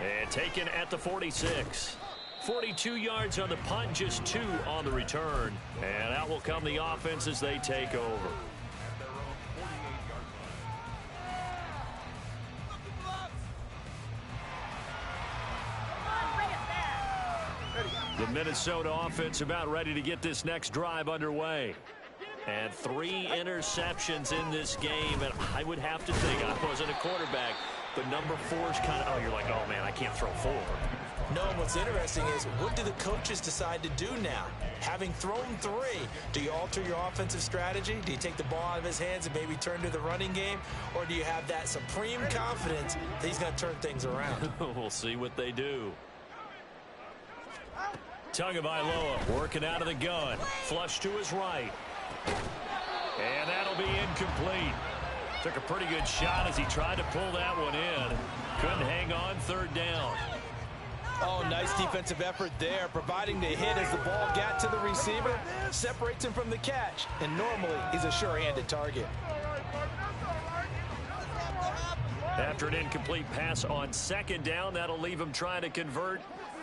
[SPEAKER 1] today. And taken at the 46. 42 yards on the punt, just 2 on the return. And out will come the offense as they take over. The Minnesota offense about ready to get this next drive underway. And 3 interceptions in this game. And I would have to think, I wasn't a quarterback, but number 4 is kind of, oh, you're like, oh, man, I can't throw 4.
[SPEAKER 2] No, what's interesting is, what do the coaches decide to do now? Having thrown 3, do you alter your offensive strategy? Do you take the ball out of his hands and maybe turn to the running game? Or do you have that supreme confidence that he's going to turn things around?
[SPEAKER 1] We'll see what they do. Tagovailoa working out of the gun. Flush to his right. And that'll be incomplete. Took a pretty good shot as he tried to pull that one in. Couldn't hang on 3rd down.
[SPEAKER 2] Oh, nice defensive effort there, providing the hit as the ball got to the receiver, separates him from the catch, and normally he's a sure-handed target.
[SPEAKER 1] After an incomplete pass on 2nd down, that'll leave him trying to convert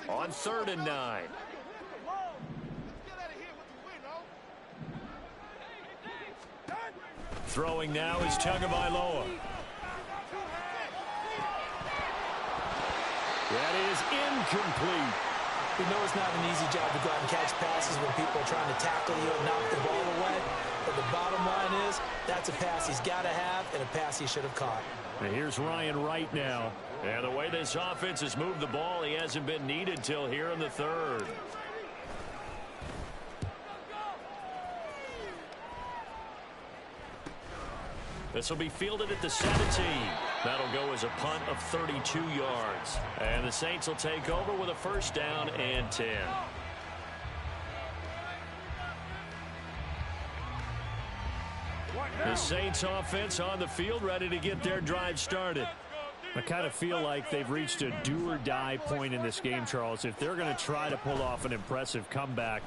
[SPEAKER 1] on 3rd and 9. Throwing now is Tagovailoa. That is incomplete.
[SPEAKER 2] We know it's not an easy job to go out and catch passes when people are trying to tackle you and knock the ball away. But the bottom line is, that's a pass he's got to have and a pass he should have caught.
[SPEAKER 1] And here's Ryan right now. And the way this offense has moved the ball, he hasn't been needed till here in the 3rd. This will be fielded at the 17. That'll go as a punt of 32 yards. And the Saints will take over with a first down and 10. The Saints offense on the field, ready to get their drive started.
[SPEAKER 5] I kind of feel like they've reached a do-or-die point in this game, Charles. If they're going to try to pull off an impressive comeback,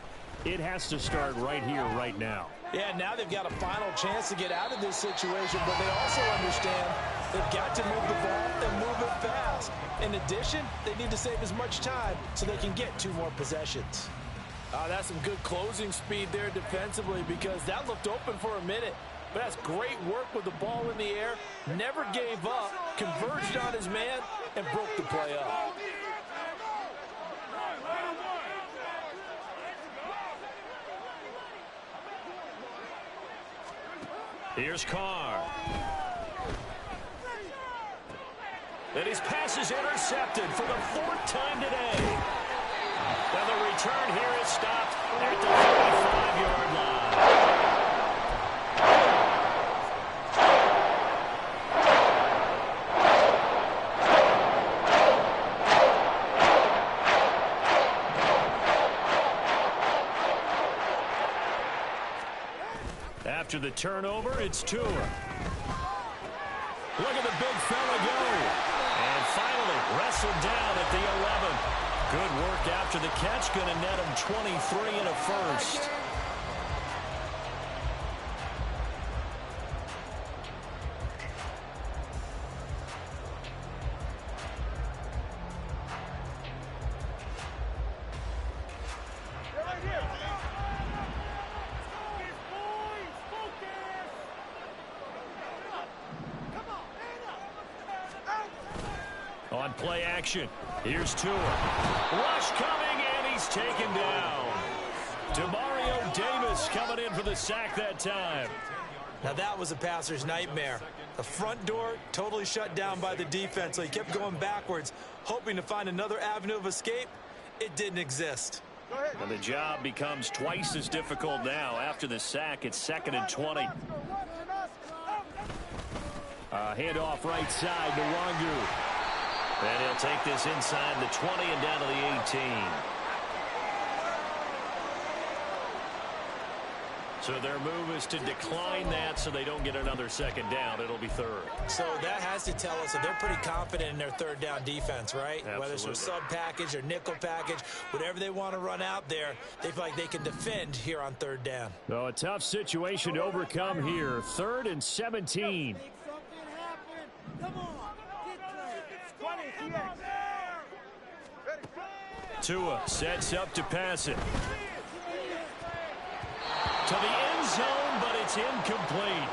[SPEAKER 5] it has to start right here, right now.
[SPEAKER 4] Yeah, now they've got a final chance to get out of this situation, but they also understand they've got to move the ball and move it fast. In addition, they need to save as much time so they can get 2 more possessions. That's some good closing speed there defensively, because that looked open for a minute. But that's great work with the ball in the air. Never gave up, converged on his man, and broke the play up.
[SPEAKER 1] Here's Carr. And his pass is intercepted for the 4th time today. And the return here is stopped at the 35-yard line. After the turnover, it's Tua. Look at the big fella go. And finally wrestled down at the 11. Good work after the catch. Going to net him 23 and a first. On play action, here's Tua. Rush coming, and he's taken down. Demario Davis coming in for the sack that time.
[SPEAKER 2] Now that was a passer's nightmare. The front door totally shut down by the defense, so he kept going backwards, hoping to find another avenue of escape. It didn't exist.
[SPEAKER 1] And the job becomes twice as difficult now. After the sack, it's 2nd and 20. Handoff right side to Wangu. And he'll take this inside the 20 and down to the 18. So their move is to decline that so they don't get another 2nd down. It'll be 3rd.
[SPEAKER 2] So that has to tell us that they're pretty confident in their 3rd down defense, right?
[SPEAKER 1] Absolutely.
[SPEAKER 2] Whether it's a sub package or nickel package, whatever they want to run out there, they feel like they can defend here on 3rd down.
[SPEAKER 5] So a tough situation to overcome here. 3rd and 17.
[SPEAKER 1] Tua sets up to pass it. To the end zone, but it's incomplete.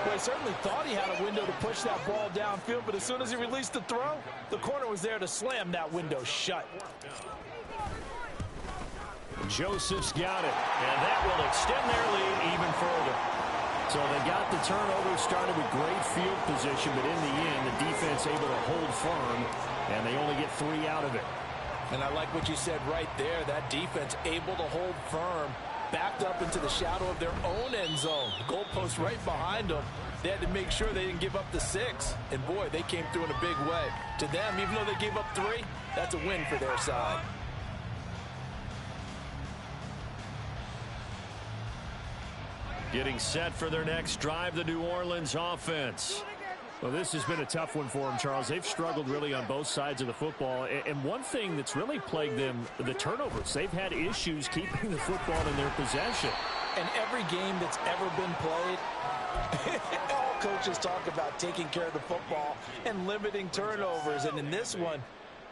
[SPEAKER 4] Well, he certainly thought he had a window to push that ball downfield, but as soon as he released the throw, the corner was there to slam that window shut.
[SPEAKER 5] Joseph's got it.
[SPEAKER 1] And that will extend their lead even further.
[SPEAKER 5] So they got the turnover started with great field position, but in the end, the defense able to hold firm, and they only get 3 out of it.
[SPEAKER 4] And I like what you said right there. That defense able to hold firm, backed up into the shadow of their own end zone. Goalpost right behind them. They had to make sure they didn't give up the 6. And, boy, they came through in a big way. To them, even though they gave up 3, that's a win for their side.
[SPEAKER 1] Getting set for their next drive, the New Orleans offense.
[SPEAKER 5] Well, this has been a tough one for them, Charles. They've struggled really on both sides of the football. And one thing that's really plagued them, the turnovers. They've had issues keeping the football in their possession.
[SPEAKER 4] And every game that's ever been played, all coaches talk about taking care of the football and limiting turnovers. And in this one,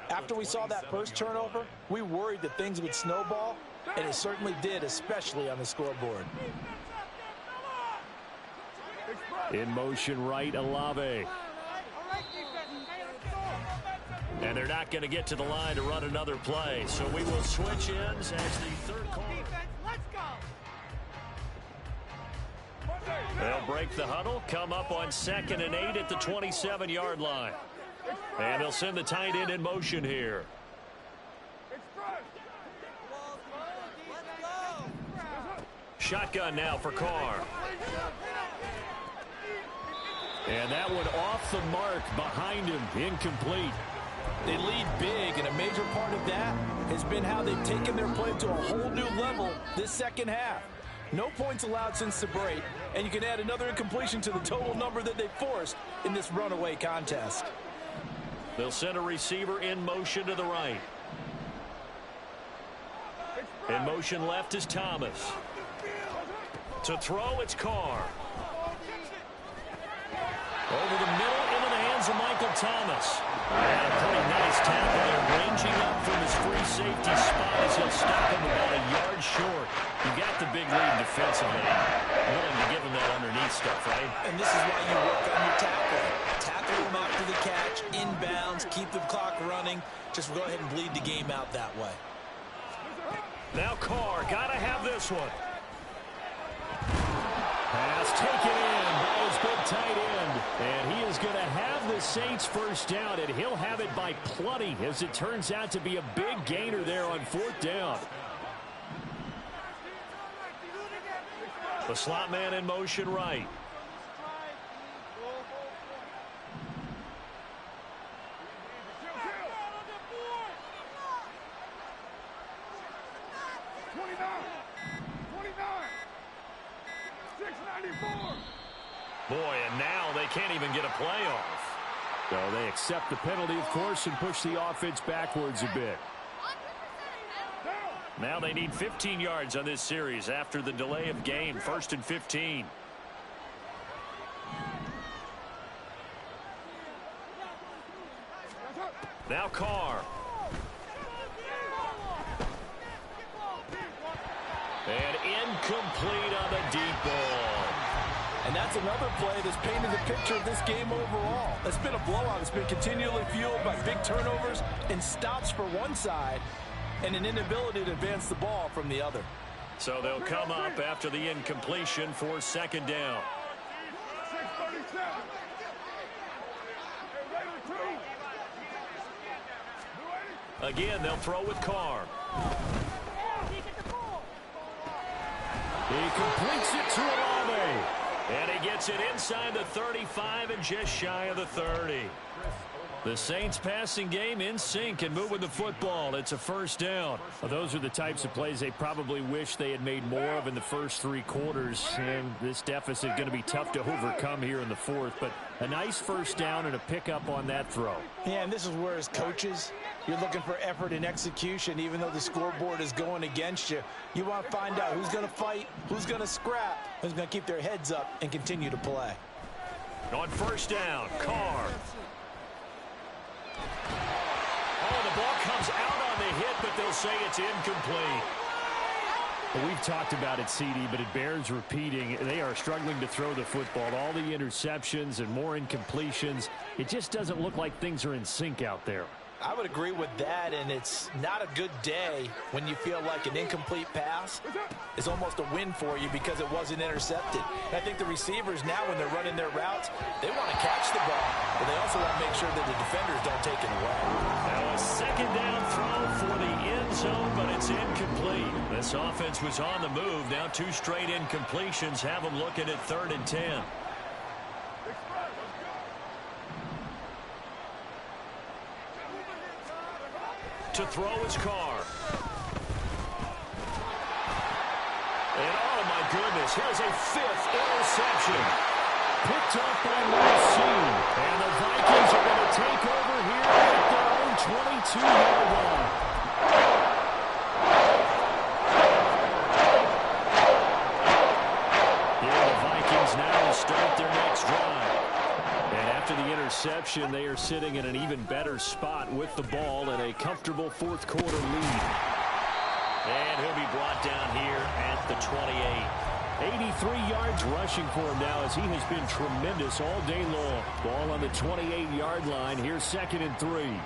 [SPEAKER 4] after we saw that first turnover, we worried that things would snowball, and it certainly did, especially on the scoreboard.
[SPEAKER 5] In motion right, Olave.
[SPEAKER 1] And they're not going to get to the line to run another play. So we will switch ends as the 3rd quarter. They'll break the huddle, come up on 2nd and 8 at the 27-yard line. And they'll send the tight end in motion here. Shotgun now for Carr.
[SPEAKER 5] And that one off the mark behind him, incomplete.
[SPEAKER 4] They lead big, and a major part of that has been how they've taken their play to a whole new level this second half. No points allowed since the break, and you can add another incompletion to the total number that they forced in this runaway contest.
[SPEAKER 1] They'll send a receiver in motion to the right. In motion left is Thomas. To throw, it's Carr. Over the middle, into the hands of Michael Thomas. And a pretty nice tackle there, ranging up from his free safety spot as he'll stop him about a yard short. You got the big lead defensively. Willing to give him that underneath stuff, right?
[SPEAKER 2] And this is why you work on your tackling. Tackle him after the catch, inbounds, keep the clock running. Just go ahead and bleed the game out that way.
[SPEAKER 1] Now Carr, got to have this one. Pass taken in by his big tight end. And he is going to have the Saints first down, and he'll have it by plenty, as it turns out to be a big gainer there on fourth down. The slot man in motion right. Boy, and now they can't even get a play off.
[SPEAKER 5] So they accept the penalty, of course, and push the offense backwards a bit.
[SPEAKER 1] Now they need 15 yards on this series after the delay of game. 1st and 15. Now Carr. And incomplete on the deep ball.
[SPEAKER 4] And that's another play that's painted the picture of this game overall. It's been a blowout. It's been continually fueled by big turnovers and stops for one side and an inability to advance the ball from the other.
[SPEAKER 1] So they'll come up after the incompletion for second down. Again, they'll throw with Carr.
[SPEAKER 5] He completes it to Olave.
[SPEAKER 1] And he gets it inside the 35 and just shy of the 30. The Saints passing game in sync and moving the football. It's a first down.
[SPEAKER 5] Well, those are the types of plays they probably wish they had made more of in the first three quarters. And this deficit going to be tough to overcome here in the fourth. But a nice first down and a pickup on that throw.
[SPEAKER 2] Yeah, and this is where as coaches, you're looking for effort and execution. Even though the scoreboard is going against you, you want to find out who's going to fight, who's going to scrap, who's going to keep their heads up and continue to play.
[SPEAKER 1] On first down, Carr. Oh, the ball comes out on the hit, but they'll say it's incomplete.
[SPEAKER 5] Well, we've talked about it, CD, but it bears repeating. They are struggling to throw the football. All the interceptions and more incompletions. It just doesn't look like things are in sync out there.
[SPEAKER 4] I would agree with that, and it's not a good day when you feel like an incomplete pass is almost a win for you because it wasn't intercepted. And I think the receivers now, when they're running their routes, they want to catch the ball, but they also want to make sure that the defenders don't take it away.
[SPEAKER 1] Now a second down throw for the end zone, but it's incomplete. This offense was on the move. Now two straight incompletions have them looking at 3rd and 10. To throw is Carr. And oh my goodness, here's a 5th interception.
[SPEAKER 5] Picked up by Marcin. And the Vikings are going to take over here at their own 22-yard line. Here the Vikings now will start their next drive. And after the interception, they are sitting in an even better spot with the ball in a comfortable fourth quarter lead.
[SPEAKER 1] And he'll be brought down here at the 28.
[SPEAKER 5] 83 yards rushing for him now as he has been tremendous all day long. Ball on the 28-yard line. Here's 2nd and 3.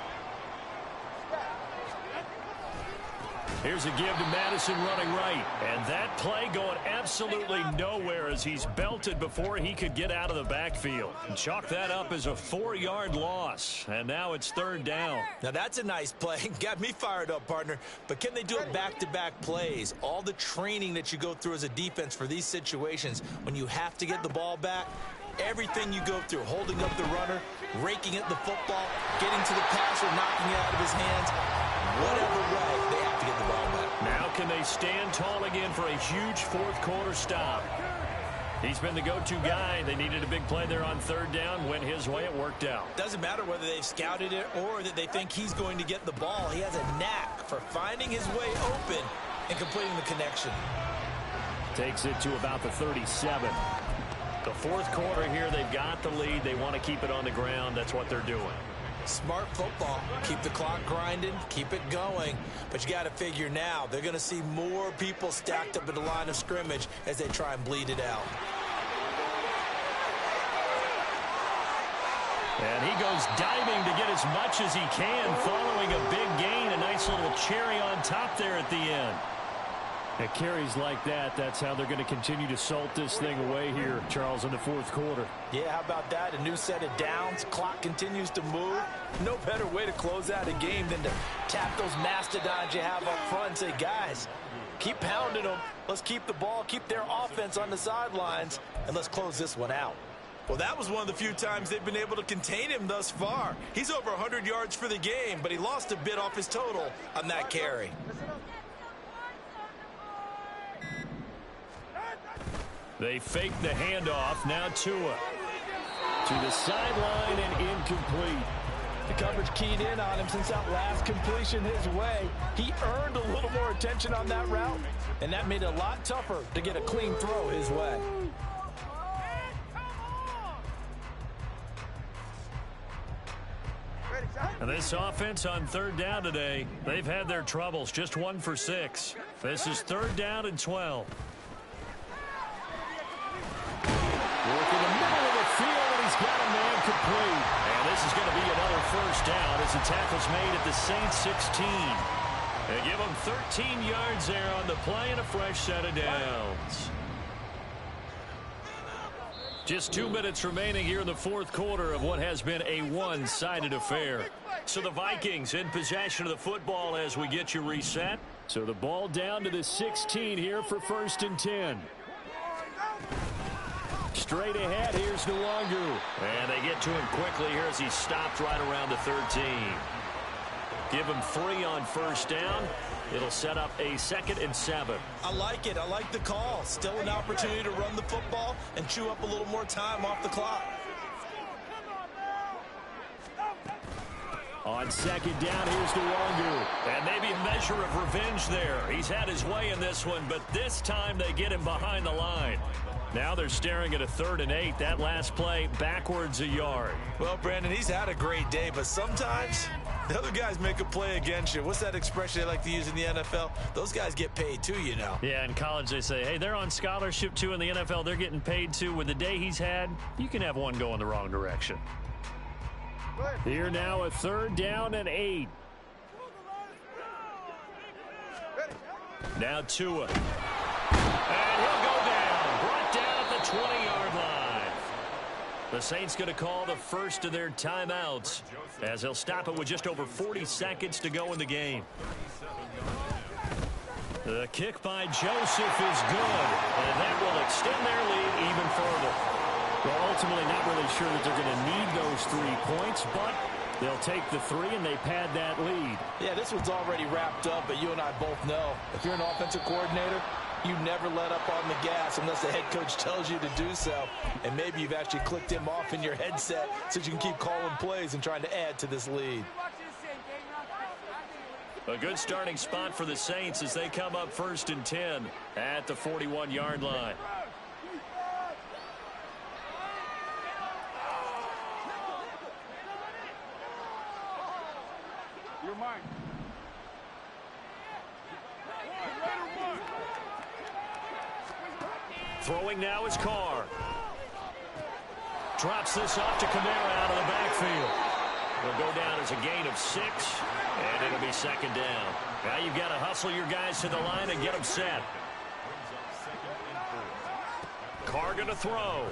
[SPEAKER 1] Here's a give to Madison running right. And that play going absolutely nowhere as he's belted before he could get out of the backfield. Chalk that up as a 4-yard loss. And now it's 3rd down.
[SPEAKER 2] Now that's a nice play. Got me fired up, partner. But can they do it back-to-back plays? All the training that you go through as a defense for these situations, when you have to get the ball back, Everything you go through, holding up the runner, raking at the football, getting to the passer, knocking it out of his hands, whatever way, they have to get the ball back.
[SPEAKER 1] Now can they stand tall again for a huge fourth quarter stop? He's been the go-to guy. They needed a big play there on third down. Went his way. It worked out.
[SPEAKER 2] Doesn't matter whether they've scouted it or that they think he's going to get the ball. He has a knack for finding his way open and completing the connection.
[SPEAKER 5] Takes it to about the 37.
[SPEAKER 1] The fourth quarter here, they've got the lead. They want to keep it on the ground. That's what they're doing.
[SPEAKER 2] Smart football. Keep the clock grinding, keep it going. But you got to figure now, they're going to see more people stacked up at the line of scrimmage as they try and bleed it out.
[SPEAKER 1] And he goes diving to get as much as he can, following a big gain. A nice little cherry on top there at the end.
[SPEAKER 5] At carries like that, that's how they're going to continue to salt this thing away here, Charles, in the fourth quarter.
[SPEAKER 4] Yeah, how about that? A new set of downs. Clock continues to move. No better way to close out a game than to tap those mastodons you have up front and say, guys, keep pounding them. Let's keep the ball, keep their offense on the sidelines, and let's close this one out.
[SPEAKER 2] Well, that was one of the few times they've been able to contain him thus far. He's over 100 yards for the game, but he lost a bit off his total on that carry.
[SPEAKER 1] They fake the handoff. Now Tua. To the sideline and incomplete.
[SPEAKER 4] The coverage keyed in on him since that last completion his way. He earned a little more attention on that route, and that made it a lot tougher to get a clean throw his way.
[SPEAKER 1] And this offense on third down today, they've had their troubles. Just 1 for 6. This is third down and 12.
[SPEAKER 5] Work in the middle of the field, and he's got a man complete.
[SPEAKER 1] And this is going to be another first down as the tackle's made at the Saints 16. They give them 13 yards there on the play and a fresh set of downs. Just 2 minutes remaining here in the fourth quarter of what has been a one-sided affair. So the Vikings in possession of the football as we get you reset.
[SPEAKER 5] So the ball down to the 16 here for 1st and 10. Straight ahead, here's Nwangu.
[SPEAKER 1] And they get to him quickly here as he stopped right around the 13. Give him 3 on first down. It'll set up a 2nd and 7.
[SPEAKER 2] I like it. I like the call. Still an opportunity to run the football and chew up a little more time off the clock.
[SPEAKER 5] On 2nd down, here's Nwangu.
[SPEAKER 1] And maybe a measure of revenge there. He's had his way in this one, but this time they get him behind the line. Now they're staring at a 3rd and 8. That last play backwards a yard.
[SPEAKER 2] Well, Brandon, he's had a great day, but sometimes the other guys make a play against you. What's that expression they like to use in the NFL? Those guys get paid too, you know.
[SPEAKER 1] Yeah, in college they say, hey, they're on scholarship too. In the NFL, they're getting paid too. With the day he's had, you can have one go in the wrong direction.
[SPEAKER 5] Here now a 3rd down and 8.
[SPEAKER 1] Now Tua. And he'll go down. Brought down at the 20-yard line. The Saints going to call the first of their timeouts as they'll stop it with just over 40 seconds to go in the game. The kick by Joseph is good, and that will extend their lead even further.
[SPEAKER 5] Well, ultimately not really sure that they're going to need those 3 points, but they'll take the 3 and they pad that lead.
[SPEAKER 4] Yeah, this one's already wrapped up, but you and I both know if you're an offensive coordinator, you never let up on the gas unless the head coach tells you to do so. And maybe you've actually clicked him off in your headset so you can keep calling plays and trying to add to this lead.
[SPEAKER 1] A good starting spot for the Saints as they come up 1st and 10 at the 41-yard line.
[SPEAKER 3] You're mine.
[SPEAKER 1] Throwing now is Carr. Drops this off to Kamara out of the backfield. Will go down as a gain of 6, and it'll be 2nd down. Now you've got to hustle your guys to the line and get them set. Carr going to throw.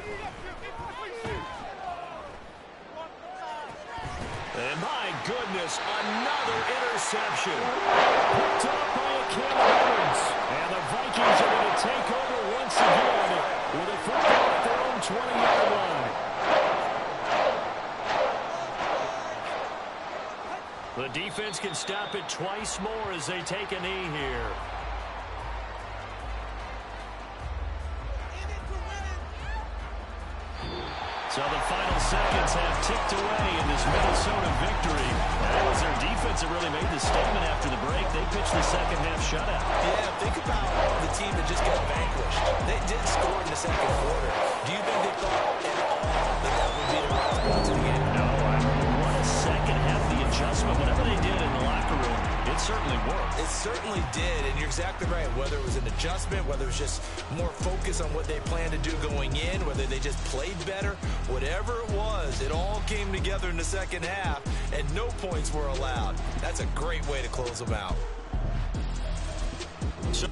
[SPEAKER 1] And my goodness, another interception.
[SPEAKER 5] Picked up by a Cam Edwards. And the Vikings are going to take over once again with a football at their own 20-yard line. The defense can stop it twice more as they take a knee here. So the final seconds have ticked away in this Minnesota victory. And it was their defense that really made the statement after the break. They pitched the second half shutout.
[SPEAKER 2] Yeah, think about the team that just got vanquished. They did score in the second quarter. Do you think they thought at all that that would be the response to the game?
[SPEAKER 5] No, what a second half, the adjustment. Whatever they did in the locker room, it certainly worked.
[SPEAKER 2] It certainly did, and you're exactly right. Whether it was an adjustment, whether it was just more focus on what they planned to do going in, whether they just played better, whatever it was, it all came together in the second half, and no points were allowed. That's a great way to close them out.
[SPEAKER 1] So